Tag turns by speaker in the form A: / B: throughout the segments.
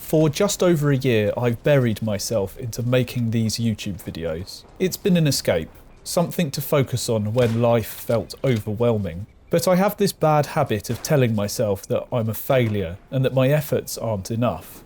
A: For just over a year, I've buried myself into making these YouTube videos. It's been an escape, something to focus on when life felt overwhelming. But I have this bad habit of telling myself that I'm a failure and that my efforts aren't enough.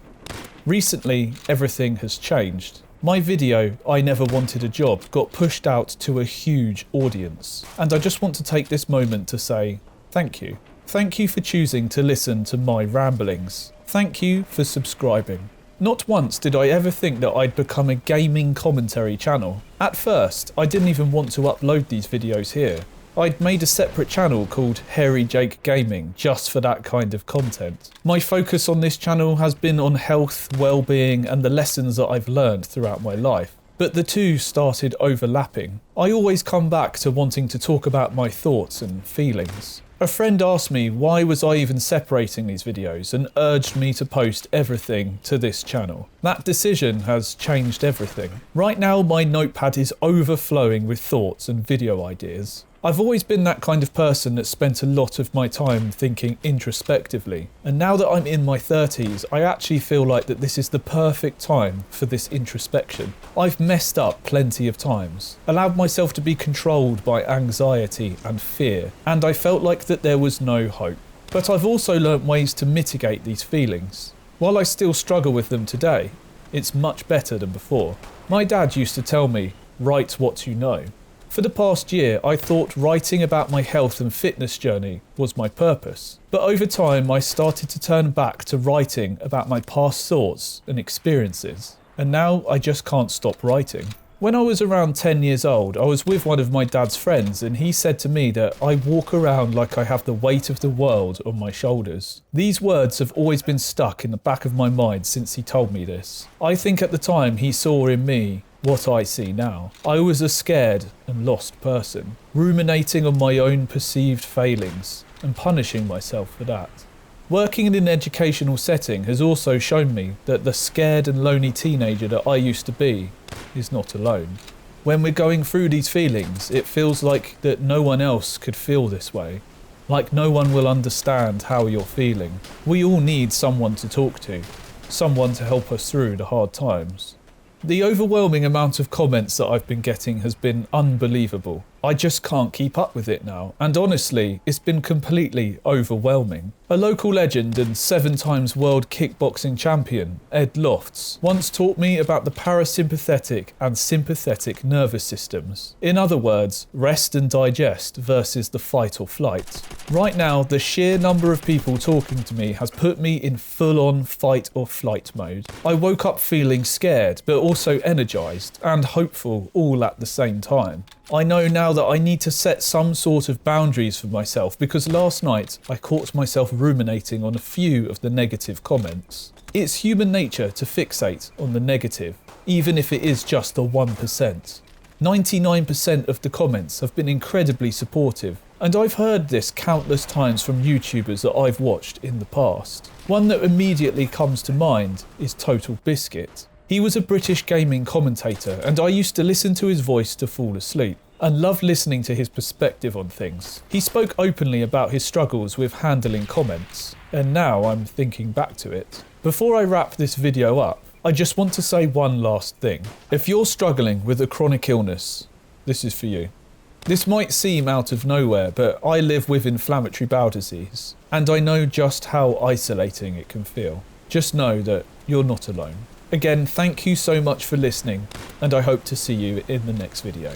A: Recently, everything has changed. My video, I Never Wanted a Job, got pushed out to a huge audience. And I just want to take this moment to say thank you. Thank you for choosing to listen to my ramblings. Thank you for subscribing. Not once did I ever think that I'd become a gaming commentary channel. At first, I didn't even want to upload these videos here. I'd made a separate channel called Hairy Jake Gaming just for that kind of content. My focus on this channel has been on health, well-being and the lessons that I've learned throughout my life. But the two started overlapping. I always come back to wanting to talk about my thoughts and feelings. A friend asked me why was I even separating these videos and urged me to post everything to this channel. That decision has changed everything. Right now my notepad is overflowing with thoughts and video ideas. I've always been that kind of person that spent a lot of my time thinking introspectively, and now that I'm in my 30s, I actually feel like that this is the perfect time for this introspection. I've messed up plenty of times, allowed myself to be controlled by anxiety and fear, and I felt like that there was no hope. But I've also learnt ways to mitigate these feelings. While I still struggle with them today, it's much better than before. My dad used to tell me, write what you know. For the past year, I thought writing about my health and fitness journey was my purpose. But over time, I started to turn back to writing about my past thoughts and experiences. And now I just can't stop writing. When I was around 10 years old, I was with one of my dad's friends and he said to me that I walk around like I have the weight of the world on my shoulders. These words have always been stuck in the back of my mind since he told me this. I think at the time he saw in me what I see now. I was a scared and lost person, ruminating on my own perceived failings and punishing myself for that. Working in an educational setting has also shown me that the scared and lonely teenager that I used to be is not alone. When we're going through these feelings, it feels like that no one else could feel this way. Like no one will understand how you're feeling. We all need someone to talk to, someone to help us through the hard times. The overwhelming amount of comments that I've been getting has been unbelievable. I just can't keep up with it now, and honestly, it's been completely overwhelming. A local legend and 7 times world kickboxing champion, Ed Lofts, once taught me about the parasympathetic and sympathetic nervous systems. In other words, rest and digest versus the fight or flight. Right now, the sheer number of people talking to me has put me in full-on fight or flight mode. I woke up feeling scared, but also energized and hopeful all at the same time. I know now that I need to set some sort of boundaries for myself because last night I caught myself ruminating on a few of the negative comments. It's human nature to fixate on the negative, even if it is just the 1%. 99% of the comments have been incredibly supportive, and I've heard this countless times from YouTubers that I've watched in the past. One that immediately comes to mind is Total Biscuit. He was a British gaming commentator and I used to listen to his voice to fall asleep and loved listening to his perspective on things. He spoke openly about his struggles with handling comments, and now I'm thinking back to it. Before I wrap this video up, I just want to say one last thing. If you're struggling with a chronic illness, this is for you. This might seem out of nowhere, but I live with inflammatory bowel disease, and I know just how isolating it can feel. Just know that you're not alone. Again, thank you so much for listening, and I hope to see you in the next video.